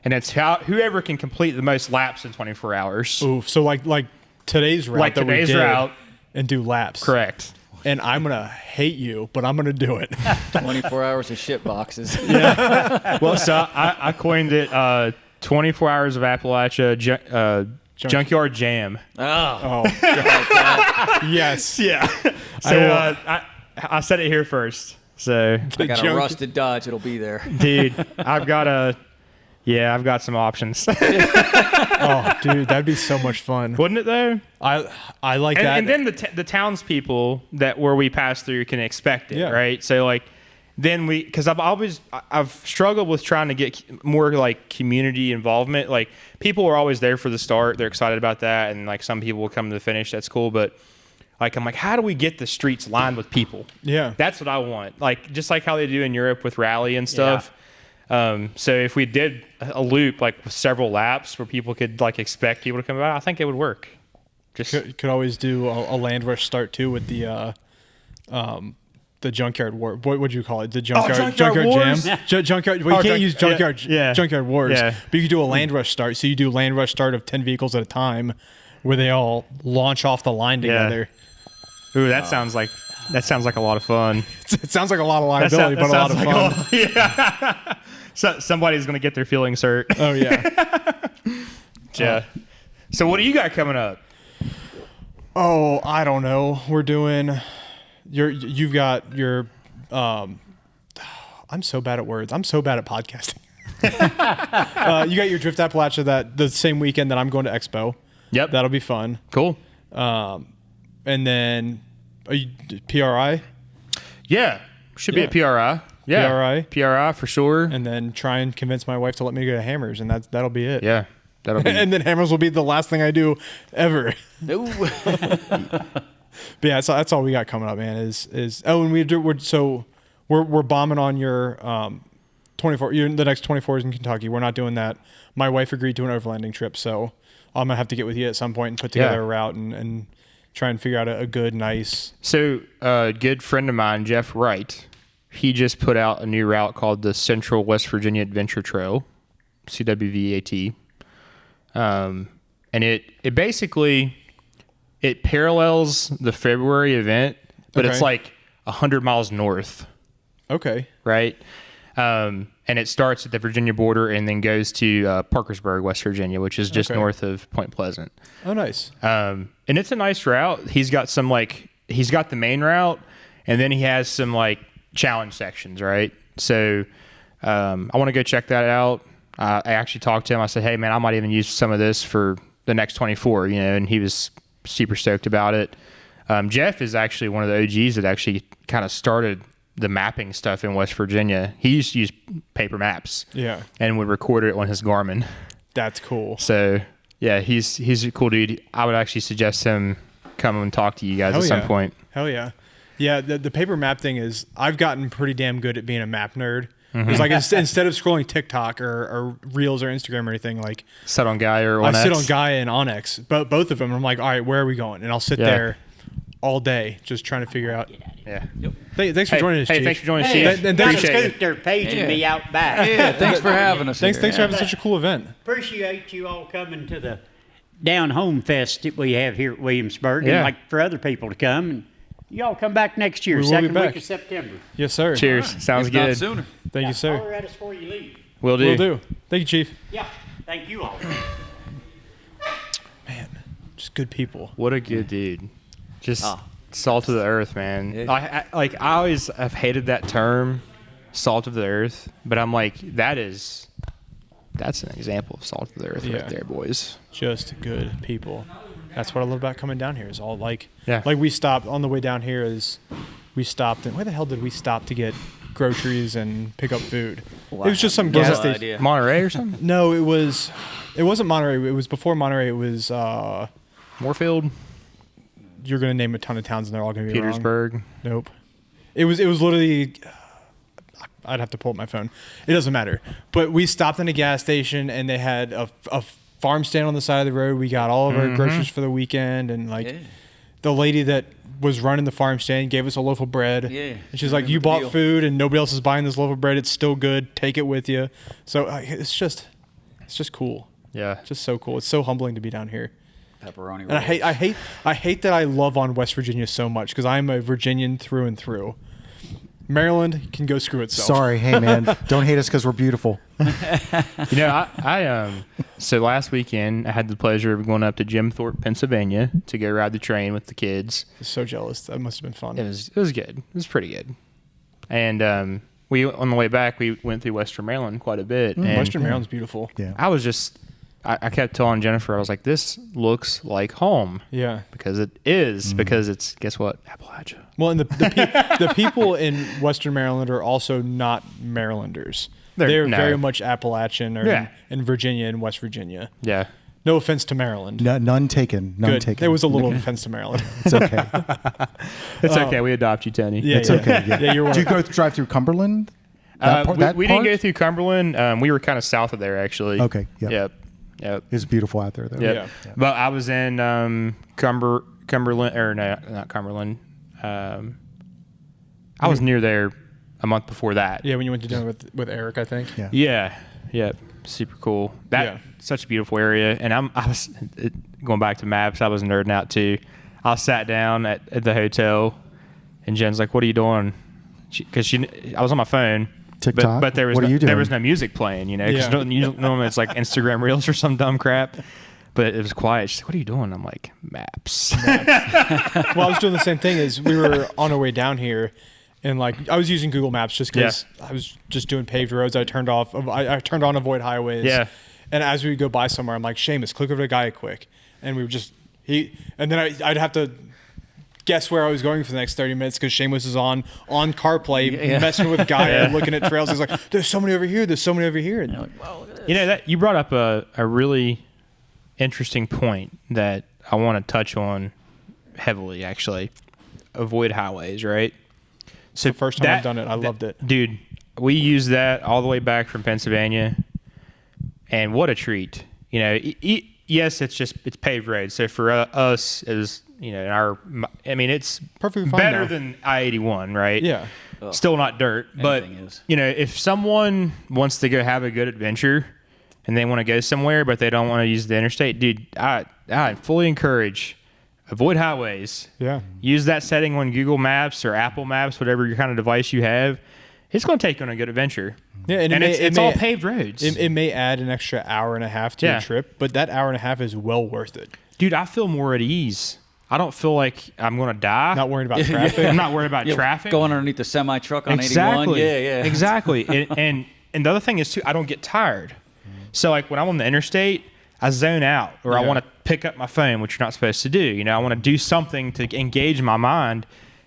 and it's whoever can complete the most laps in 24 hours. Ooh, so like today's route, and do laps. Correct. and I'm gonna hate you, but I'm gonna do it. 24 hours of shit boxes. Well, so I coined it 24 hours of Appalachia junkyard jam. Oh, Oh, God. Yes. Yeah. So I said it here first. So, I got a junk- rusted Dodge. It'll be there. dude, I've got some options. Oh, dude, that'd be so much fun. Wouldn't it though? I like that. And then the townspeople where we pass through can expect it, Yeah. right? So like, then because I've struggled with trying to get more like community involvement. Like people are always there for the start; they're excited about that, and like some people will come to the finish. That's cool, but like I'm like, how do we get the streets lined with people? Yeah. That's what I want. Like just like how they do in Europe with rally and stuff. So if we did a loop like with several laps where people could like expect people to come out, I think it would work. Just Could always do a land rush start too with the junkyard war. What would you call it? The junkyard wars? jam. Junkyard. Well, you can't use junkyard. yeah. Junkyard wars. Yeah. But you could do a land rush start. So you do land rush start of 10 vehicles at a time, where they all launch off the line together. ooh, that sounds like a lot of fun. It sounds like a lot of liability, but a lot of fun. Yeah. So somebody's gonna get their feelings hurt. Oh yeah. Yeah. So what do you got coming up? Oh, I don't know. We're doing. You've got your. I'm so bad at words. I'm so bad at podcasting. You got your Drift Appalachia the same weekend that I'm going to Expo. Yep. That'll be fun. Cool. And then PRI, Yeah. Should be Yeah. at PRI. Yeah. PRI. PRI for sure. and then try and convince my wife to let me go to Hammers, and that'll be it. Yeah. That'll be. And then Hammers will be the last thing I do ever. Ooh. But yeah, that's all we got coming up, man. Is and we're bombing on your 24. The next 24s in Kentucky. We're not doing that. My wife agreed to an overlanding trip, so I'm gonna have to get with you at some point and put together a route and try and figure out a good, nice. So a good friend of mine, Jeff Wright, he just put out a new route called the Central West Virginia Adventure Trail, CWVAT. And it basically it parallels the February event, but it's Okay. like 100 miles north, Okay. right? And it starts at the Virginia border and then goes to Parkersburg, West Virginia, which is just Okay. north of Point Pleasant. Oh, nice. And it's a nice route. He's got the main route, and then he has some like challenge sections, right? So I want to go check that out. I actually talked to him. I said, hey man, I might even use some of this for the next 24, and he was super stoked about it. Jeff is actually one of the OGs that actually kind of started the mapping stuff in West Virginia. He used to use paper maps. Yeah. And would record it on his Garmin. That's cool. So yeah, he's a cool dude. I would actually suggest him come and talk to you guys Hell at some yeah. point. Hell yeah. Yeah, the paper map thing is, I've gotten pretty damn good at being a map nerd. It's like instead of scrolling TikTok or Reels or Instagram or anything, like Sit on Gaia or I Onyx. sit on Gaia and Onyx, but both of them. I'm like, all right, where are we going? And I'll sit Yeah. there all day just trying to figure out. Yeah. Thanks for joining us, Chief. Thanks for joining us, Hey, Chief. and there's a appreciate it. scooter paging me out back. Yeah, thanks for having us. Thanks here. for having such a cool event. Appreciate you all coming to the Down Home Fest that we have here at Williamsburg, Yeah. and like for other people to come. And y'all come back next year, We will be second back. week of September. Yes, sir. Cheers. Sounds If not good. sooner. Thank you, sir. Holler at us before you leave. Will do. Will do. Thank you, Chief. Yeah, thank you all. Man, just good people. What a good dude. Just Ah. salt of the earth, man. Yeah. I always have hated that term, salt of the earth, but I'm like, that's an example of salt of the earth Yeah. right there, boys. Just good people. That's what I love about coming down here. Is all like, Yeah. like we stopped on the way down here. We stopped, and where the hell did we stop to get groceries and pick up food? Wow. It was just some No gas station. idea. Monterey or something? No, it wasn't Monterey. It was before Monterey. It was Moorfield? you're gonna name a ton of towns and they're all gonna be wrong. Petersburg? Nope. It was literally. I'd have to pull up my phone. It doesn't matter. But we stopped in a gas station and they had a farm stand on the side of the road. We got all of our groceries for the weekend, and like Yeah. the lady that was running the farm stand gave us a loaf of bread. Yeah. And she's like, Remember "You the bought deal." food and nobody else is buying this loaf of bread. It's still good. Take it with you." So it's just cool. Yeah. Just so cool. It's so humbling to be down here. Pepperoni rolls. And I hate that I love on West Virginia so much because I'm a Virginian through and through. Maryland can go screw itself. Sorry, hey man, don't hate us because we're beautiful. You know, so last weekend I had the pleasure of going up to Jim Thorpe, Pennsylvania, to go ride the train with the kids. So jealous. That must have been fun. It was good. It was pretty good. And we on the way back we went through Western Maryland quite a bit. And Western Maryland's beautiful. Yeah. I kept telling Jennifer, I was like, this looks like home. Yeah. Because it is. Because it's, guess what? Appalachia. Well, and the people in Western Maryland are also not Marylanders. They're no. very much Appalachian or Yeah. in Virginia and West Virginia. Yeah. No offense to Maryland. None taken. None Good. taken. There was a little offense to Maryland. It's okay. It's okay. We adopt you, Tony. Yeah, It's okay. Yeah. Yeah, you're Did you welcome. go drive through Cumberland? That part- we didn't go through Cumberland. We were kind of south of there, actually. Okay, yep. Yep. It's beautiful out there, though. Yep. Yeah. But I was in Cumberland, or no, not Cumberland. I was near there a month before that. Yeah, when you went to dinner with Eric, I think. Yeah. Yeah. Yep. Super cool. Such a beautiful area. And I was going back to maps. I was nerding out too. I sat down at the hotel, and Jen's like, "What are you doing?" Because I was on my phone. TikTok? But there was What are you doing? there was no music playing, you know, because Yeah. normally it's like Instagram Reels or some dumb crap. But it was quiet. She's like, "What are you doing?" I'm like, "Maps." Well, I was doing the same thing as we were on our way down here, and like I was using Google Maps just because I was just doing paved roads. I turned on avoid highways. Yeah. And as we go by somewhere, I'm like, Seamus, click over to Gaia quick, and we would just and then I'd have to guess where I was going for the next 30 minutes because Seamus is on CarPlay messing with Gaia, looking at trails. He's like, "There's so many over here. There's so many over here." And You're like, wow, look at this. You know, that you brought up a really interesting point that I want to touch on heavily, actually. Avoid highways, right? So the first time I've done it, I loved it. Dude, we used that all the way back from Pennsylvania, and what a treat. You know, yes, it's paved roads. So for us, is it's Perfectly fine better now. than I-81, right? Yeah. Still not dirt, but Anything is. you know, if someone wants to go have a good adventure and they want to go somewhere, but they don't want to use the interstate, dude, I fully encourage avoid highways. Yeah. Use that setting on Google Maps or Apple Maps, whatever your kind of device you have. It's going to take you on a good adventure. Yeah, And it's all paved roads. It may add an extra hour and a half to your trip, but that hour and a half is well worth it. Dude, I feel more at ease. I don't feel like I'm going to die. Not worrying about traffic. I'm not worried about traffic. Going underneath the semi truck on 81. Exactly. Yeah. Exactly. and the other thing is too, I don't get tired. So like when I'm on the interstate, I zone out, or I want to pick up my phone, which you're not supposed to do. You know, I want to do something to engage my mind.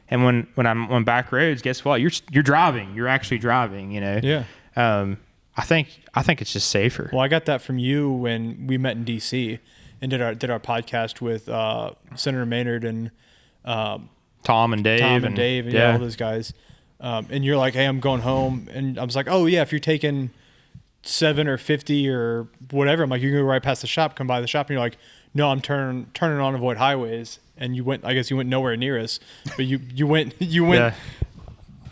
And when I'm on back roads, guess what? You're driving. You're actually driving. You know. Yeah. I think it's just safer. Well, I got that from you when we met in D.C. and did our podcast with Senator Maynard and Tom and Dave and all those guys. And you're like, "Hey, I'm going home," and I was like, "Oh yeah, if you're taking 7 or 50 or whatever," I'm like, "You can go right past the shop, come by the shop," and you're like, "No, I'm turning on avoid highways." And you went. I guess you went nowhere near us, but you went.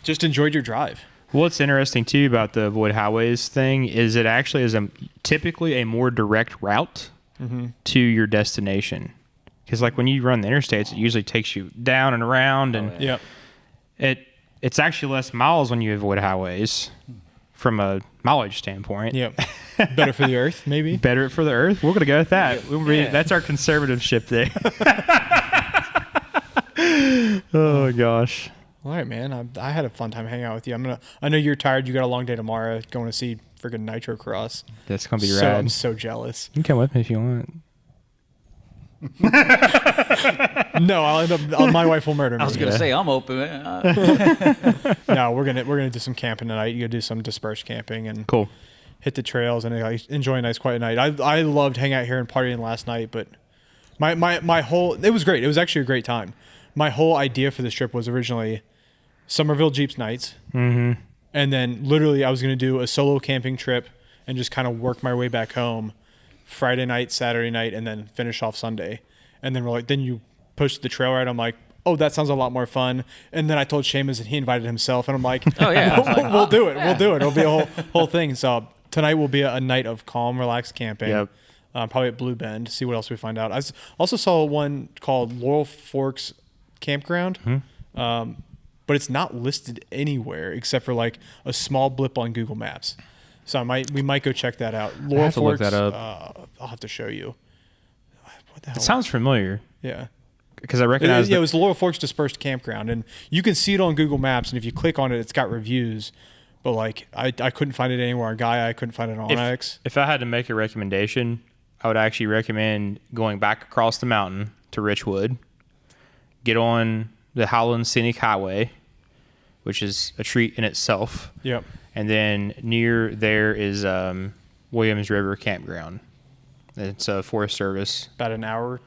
Just enjoyed your drive. What's interesting too about the avoid highways thing is it actually is typically a more direct route to your destination. Because like when you run the interstates, it usually takes you down and around, and it's actually less miles when you avoid highways from a mileage standpoint. Yep. Better for the earth, maybe. Better for the earth. We're gonna go with that. That's our conservative ship there. Oh gosh. All right, man. I had a fun time hanging out with you. I know you're tired. You got a long day tomorrow. Going to see friggin' Nitro Cross. That's gonna be So rad. I'm so jealous. You can come with me if you want. No, I'll end up. My wife will murder me. I was gonna say I'm open. No, we're gonna do some camping tonight. You gonna do some dispersed camping and Cool. hit the trails and enjoy a nice quiet night. I loved hanging out here and partying last night, but my whole it was great. It was actually a great time. My whole idea for this trip was originally Somerville Jeeps nights, and then literally I was gonna do a solo camping trip and just kind of work my way back home Friday night, Saturday night, and then finish off Sunday. And then we're like, then you push the trail ride. I'm like, oh, that sounds a lot more fun. And then I told Seamus and he invited himself, and I'm like, Oh, yeah. I was like, we'll do it. We'll do it. It'll be a whole thing. So tonight will be a night of calm, relaxed camping. Yep. probably at Blue Bend. See what else we find out. Also saw one called Laurel Forks Campground, but it's not listed anywhere except for like a small blip on Google Maps. So we might go check that out. Laurel have to Forks, look that up. I'll have to show you. What the hell? It sounds familiar Yeah. because I recognize. It was the Laurel Forks Dispersed Campground, and you can see it on Google Maps. And if you click on it, it's got reviews. But like, I couldn't find it anywhere on Gaia. I couldn't find it on Onyx. If I had to make a recommendation, I would actually recommend going back across the mountain to Richwood. Get on the Howland Scenic Highway, which is a treat in itself. Yep. And then near there is Williams River Campground. It's a Forest Service. About an hour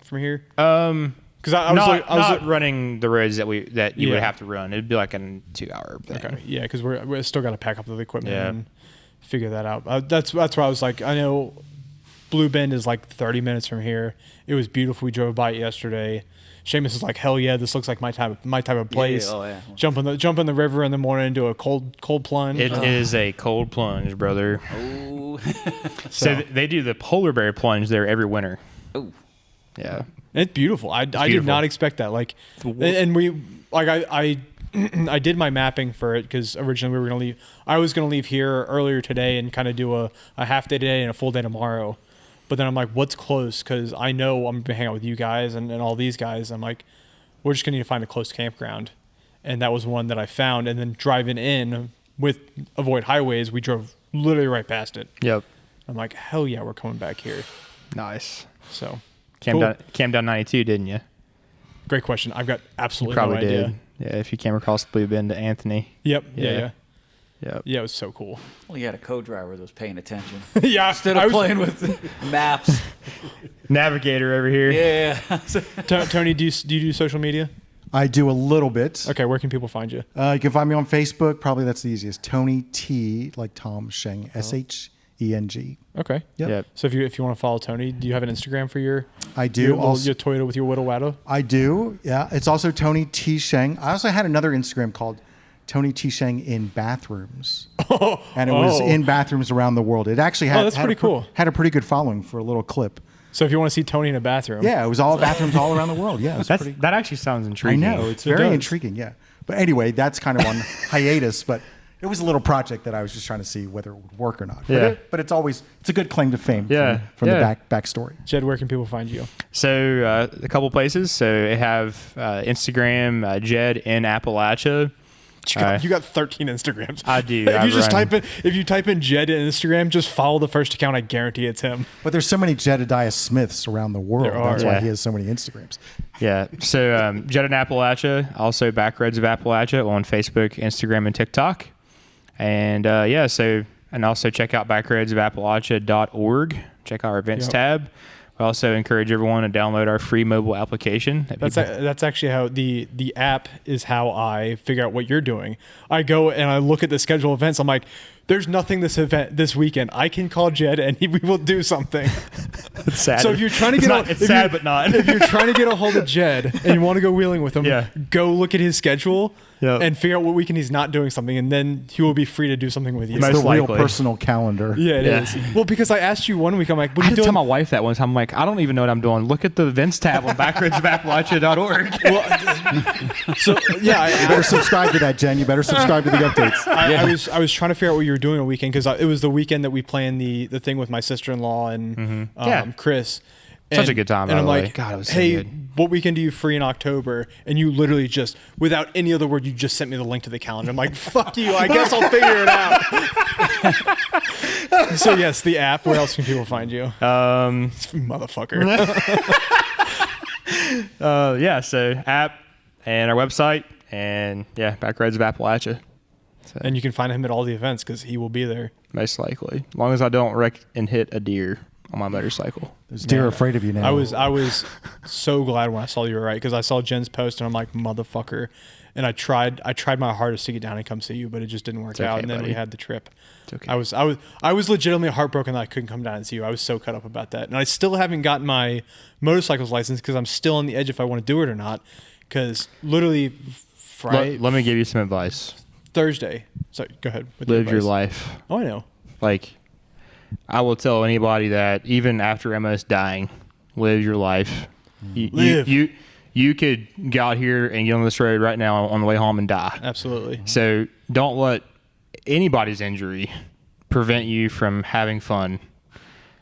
from here. Because I was not running the roads that you Yeah. would have to run. It'd be like a 2-hour thing. Okay. Yeah, because we're still got to pack up the equipment Yeah. and figure that out. That's why I was like, I know Blue Bend is like 30 minutes from here. It was beautiful. We drove by it yesterday. Seamus is like, hell yeah, this looks like my type of place. Oh, yeah. Jump in the river in the morning and do a cold plunge. It is a cold plunge, brother. Oh. So they do the polar bear plunge there every winter. Oh. Yeah. It's beautiful. I did beautiful. not expect that. Like, and we like I did my mapping for it because originally we were gonna leave. I was gonna leave here earlier today and kind of do a half day today and a full day tomorrow. But then I'm like, what's close? Because I know I'm gonna hang out with you guys and all these guys. I'm like, we're just gonna need to find a close campground, and that was one that I found. And then driving in with Avoid Highways, we drove literally right past it. Yep. I'm like, hell yeah, we're coming back here. Nice. So Came down 92, didn't you? great question. I've got absolutely Probably no idea. did. Yeah, if you came across Blue Bend to Anthony. Yep. Yeah. Yeah. Yep. Yeah, it was so cool. Well, you had a co-driver that was paying attention Yeah, instead of playing with maps. Navigator over here. Yeah. Tony, do you do social media? I do a little bit. Okay, where can people find you? You can find me on Facebook. Probably that's the easiest. Tony T, like Tom Sheng, Sheng. Okay. Yep. So if you want to follow Tony, do you have an Instagram for your I do. your Also, Toyota with your Whittle Waddle? I do. Yeah. It's also Tony T Sheng. I also had another Instagram called Tony T Sheng in bathrooms, and it was in bathrooms around the world. It actually had that's pretty cool. Had a pretty good following for a little clip. So if you want to see Tony in a bathroom, Yeah, it was all bathrooms all around the world. Yeah, it was pretty. That actually sounds I intriguing. know it's It very does. intriguing. Yeah, but anyway, that's kind of on hiatus. But it was a little project that I was just trying to see whether it would work or not. Yeah. But it's a good claim to fame. Yeah, From yeah. the backstory. Jed, where can people find you? So a couple places. So I have Instagram, Jed in Appalachia. You got 13 Instagrams. I do. If you type in Jed in Instagram, just follow the first account. I guarantee it's him. But there's so many Jedediah Smiths around the world. There are. That's why Yeah. he has so many Instagrams. Yeah. So Jed in Appalachia, also Backroads of Appalachia on Facebook, Instagram, and TikTok. And and also check out backroadsofappalachia.org. Check out our events tab. We also encourage everyone to download our free mobile application. That's actually how the app is how I figure out what you're doing. I go and I look at the schedule of events. I'm like, there's nothing this weekend. I can call Jed and we will do something. It's sad. So if you're trying to get It's sad, but not. If you're trying to get a hold of Jed and you want to go wheeling with him, Yeah. go look at his schedule Yep. and figure out what weekend he's not doing something, and then he will be free to do something with you. Most It's the real likely. personal calendar. Yeah, it Yeah. is. Well, because I asked you one week, I'm like, what I are had you to tell doing? my wife that one time. I'm like, I don't even know what I'm doing. Look at the events tab on backroadsofappalachia.org. So yeah, You better subscribe to that, Jen. You better subscribe to the updates. I was trying to figure out what you were doing a weekend because it was the weekend that we planned the thing with my sister-in-law and Yeah. Chris. Such a good time, And by I'm the way. like, God, it was so hey, good. what weekend are you free in October? And you literally just, without any other word, you just sent me the link to the calendar. I'm like, fuck you. I guess I'll figure it out. So yes, the app. Where else can people find you? Motherfucker. So app and our website and Backroads of Appalachia. And you can find him at all the events because he will be there. Most likely. As long as I don't wreck and hit a deer on my motorcycle. There's deer afraid of you now. I was so glad when I saw you were right because I saw Jen's post and I'm like, motherfucker. And I tried my hardest to get down and come see you, but it just didn't work okay, out. And then buddy. we had the trip. It's okay. I was legitimately heartbroken that I couldn't come down and see you. I was so cut up about that. And I still haven't gotten my motorcycle's license because I'm still on the edge if I want to do it or not. Because literally Friday, Let me give you some advice. Thursday. So go ahead. with the Live your advice. life. Oh, I know. Like, I will tell anybody that even after MS dying, live your life. Live. You could go out here and get on this road right now on the way home and die. Absolutely. So don't let anybody's injury prevent you from having fun.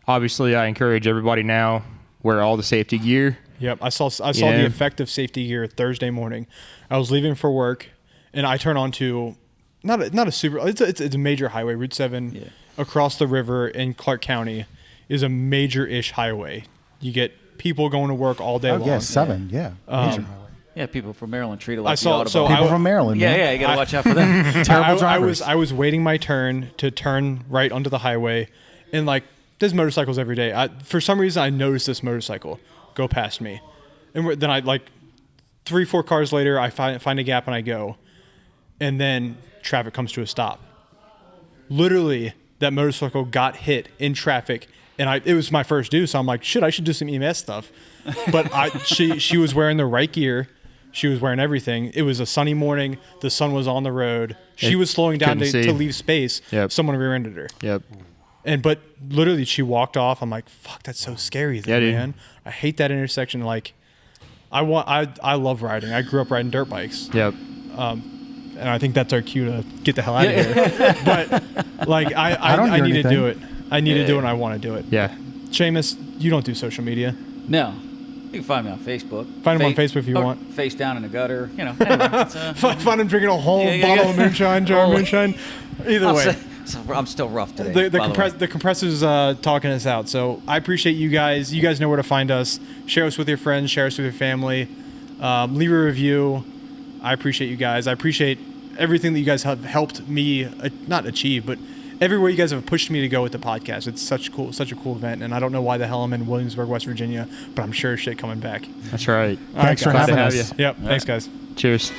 Obviously, I encourage everybody now, wear all the safety gear. Yep, I saw the effective safety gear Thursday morning. I was leaving for work, and I turn onto not a super. It's a major highway, Route 7, across the river in Clark County, is a major-ish highway. You get people going to work all day long. Yeah, 7. Yeah. Major highway. Yeah, people from Maryland treat it like I saw- the so Autobahn. People from Maryland. man. Yeah, you got to watch out for them. Terrible drivers. I was waiting my turn to turn right onto the highway, and like there's motorcycles every day. For some reason, I noticed this motorcycle go past me, and then I like 3-4 cars later, I find a gap and I go, and then traffic comes to a stop. Literally, that motorcycle got hit in traffic, and it was my first due, so I'm like, shit, I should do some EMS stuff. But she was wearing the right gear. She was wearing everything. It was a sunny morning. The sun was on the road. She was slowing down to leave space. Yep. Someone rear-ended her. Yep. But literally, she walked off. I'm like, fuck, that's so scary, though, dude. man. I hate that intersection. Like, I love riding. I grew up riding dirt bikes. Yep. And I think that's our cue to get the hell out of here. But like, I hear need to anything. do it. I need to do it, and I want to do it. Yeah. Seamus, you don't do social media. No. You can find me on Facebook. Find him on Facebook if you or want. Face down in the gutter. You know. Anyway, it's, Find him drinking a whole Yeah, bottle of moonshine, jar of moonshine. Either way. I'm still rough today. The compressor's talking us out. So I appreciate you guys. You guys know where to find us. Share us with your friends. Share us with your family. Leave a review. I appreciate you guys. I appreciate everything that you guys have helped me not achieve, but everywhere you guys have pushed me to go with the podcast. It's such a cool event, and I don't know why the hell I'm in Williamsburg, West Virginia, but I'm sure as shit coming back. That's right. All right, Thanks for guys. having Glad to us. have you. Yep. Thanks, guys. Cheers.